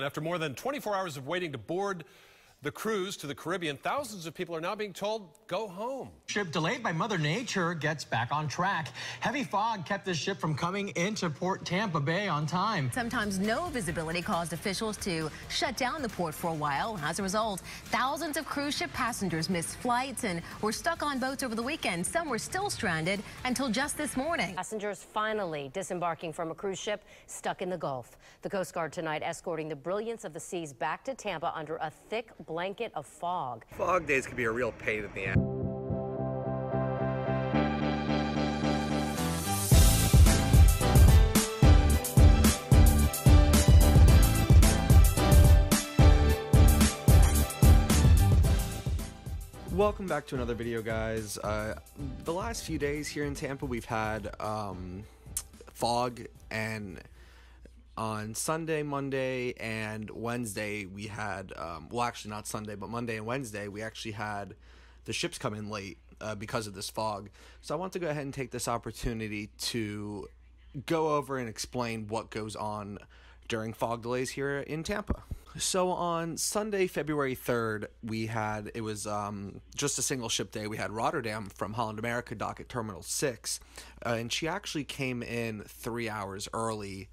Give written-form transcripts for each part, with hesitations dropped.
After more than 24 hours of waiting to board the cruise to the Caribbean, thousands of people are now being told, go home. Ship delayed by Mother Nature gets back on track. Heavy fog kept the ship from coming into Port Tampa Bay on time. Sometimes no visibility caused officials to shut down the port for a while. As a result, thousands of cruise ship passengers missed flights and were stuck on boats over the weekend. Some were still stranded until just this morning. Passengers finally disembarking from a cruise ship stuck in the Gulf. The Coast Guard tonight escorting the Brilliance of the Seas back to Tampa under a thick blanket of fog. Fog days can be a real pain in the ass. Welcome back to another video, guys. The last few days here in Tampa we've had fog, and on Sunday, Monday, and Wednesday we had, well actually not Sunday, but Monday and Wednesday we actually had the ships come in late because of this fog. So I want to go ahead and take this opportunity to go over and explain what goes on during fog delays here in Tampa. So on Sunday, February 3rd, it was just a single ship day. We had Rotterdam from Holland America dock at Terminal 6, and she actually came in 3 hours early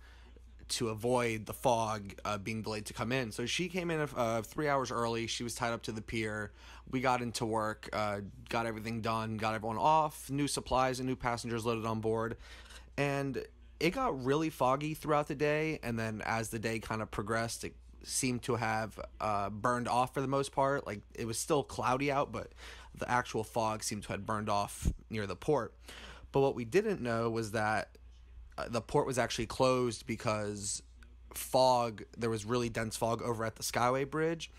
to avoid the fog being delayed to come in. So she came in 3 hours early. She was tied up to the pier. We got into work, got everything done, got everyone off, new supplies and new passengers loaded on board, and it got really foggy throughout the day. And then as the day kind of progressed, it seemed to have burned off for the most part. Like, it was still cloudy out, but the actual fog seemed to have burned off near the port. But what we didn't know was that the port was actually closed because there was really dense fog over at the Skyway Bridge.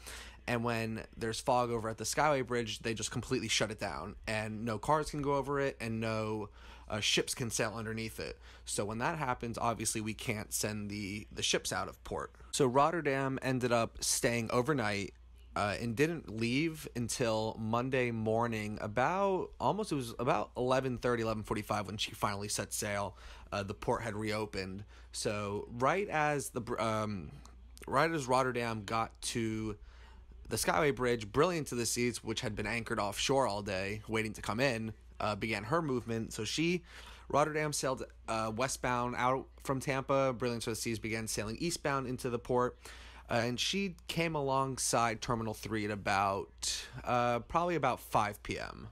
And when there's fog over at the Skyway Bridge, they just completely shut it down, and no cars can go over it, and no ships can sail underneath it. So when that happens, obviously we can't send the ships out of port. So Rotterdam ended up staying overnight and didn't leave until Monday morning, about 11:30, 11:45 when she finally set sail. The port had reopened. So right as Rotterdam got to the Skyway Bridge, Brilliance of the Seas, which had been anchored offshore all day waiting to come in, began her movement. So Rotterdam sailed westbound out from Tampa. Brilliance of the Seas began sailing eastbound into the port. And she came alongside Terminal 3 at probably about 5 p.m.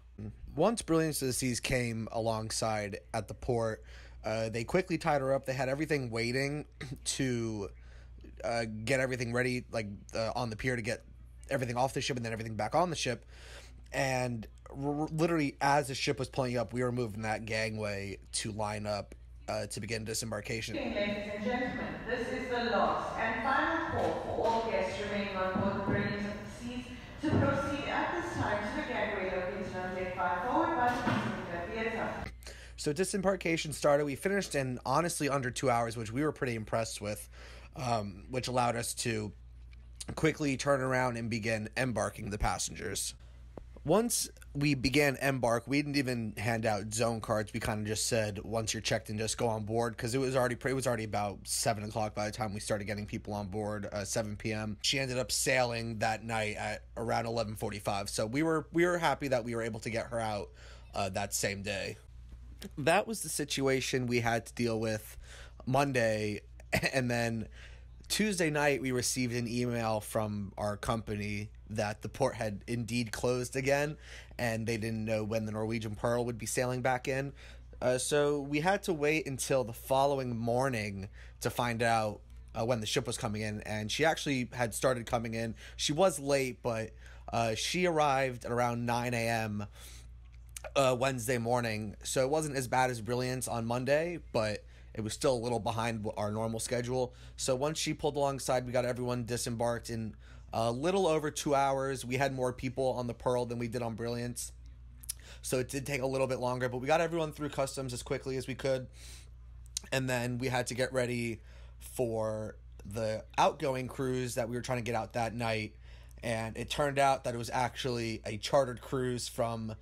Once Brilliance of the Seas came alongside at the port, they quickly tied her up. They had everything waiting to get everything ready, on the pier, to get everything off the ship and then everything back on the ship. And literally as the ship was pulling up, we were moving that gangway to line up to begin disembarkation. Ladies and gentlemen, this is the last and final call for all guests remaining on board the Brilliance of the Seas to proceed at this time to the gangway located on deck 5 forward by the passenger theater. So disembarkation started. We finished in honestly under 2 hours, which we were pretty impressed with, which allowed us to quickly turn around and begin embarking the passengers. Once we began embark, we didn't even hand out zone cards. We kind of just said, once you're checked in, just go on board, because it was already about 7 o'clock by the time we started getting people on board. 7 p.m. She ended up sailing that night at around 11:45. So we were happy that we were able to get her out that same day. That was the situation we had to deal with Monday, and then Tuesday night we received an email from our company that the port had indeed closed again, and they didn't know when the Norwegian Pearl would be sailing back in. So we had to wait until the following morning to find out when the ship was coming in, and she actually had started coming in. She was late, but she arrived at around 9 a.m. Wednesday morning, so it wasn't as bad as Brilliance on Monday, but it was still a little behind our normal schedule. So once she pulled alongside, we got everyone disembarked in a little over 2 hours. We had more people on the Pearl than we did on Brilliance, so it did take a little bit longer, but we got everyone through customs as quickly as we could. And then we had to get ready for the outgoing cruise that we were trying to get out that night, and it turned out that it was actually a chartered cruise from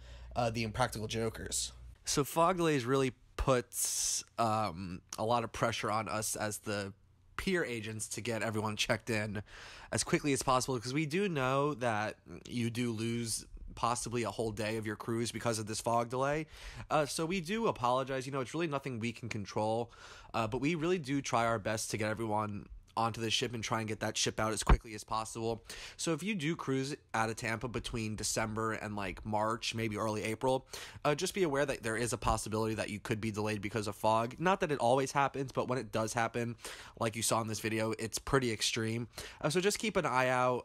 the Impractical Jokers. So fog delays really puts a lot of pressure on us as the pier agents to get everyone checked in as quickly as possible, because we do know that you do lose possibly a whole day of your cruise because of this fog delay. So we do apologize. It's really nothing we can control, but we really do try our best to get everyone onto the ship and try and get that ship out as quickly as possible. So if you do cruise out of Tampa between December and like March, maybe early April, just be aware that there is a possibility that you could be delayed because of fog. Not that it always happens, but when it does happen, like you saw in this video, it's pretty extreme. So just keep an eye out.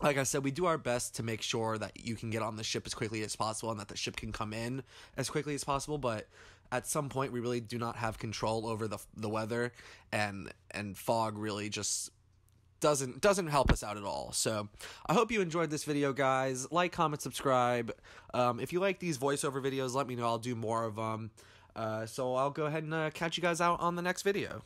Like I said, we do our best to make sure that you can get on the ship as quickly as possible and that the ship can come in as quickly as possible, but at some point we really do not have control over the weather, and fog really just doesn't help us out at all. So I hope you enjoyed this video, guys. Like, comment, subscribe. If you like these voiceover videos, let me know. I'll do more of them. So I'll go ahead and catch you guys out on the next video.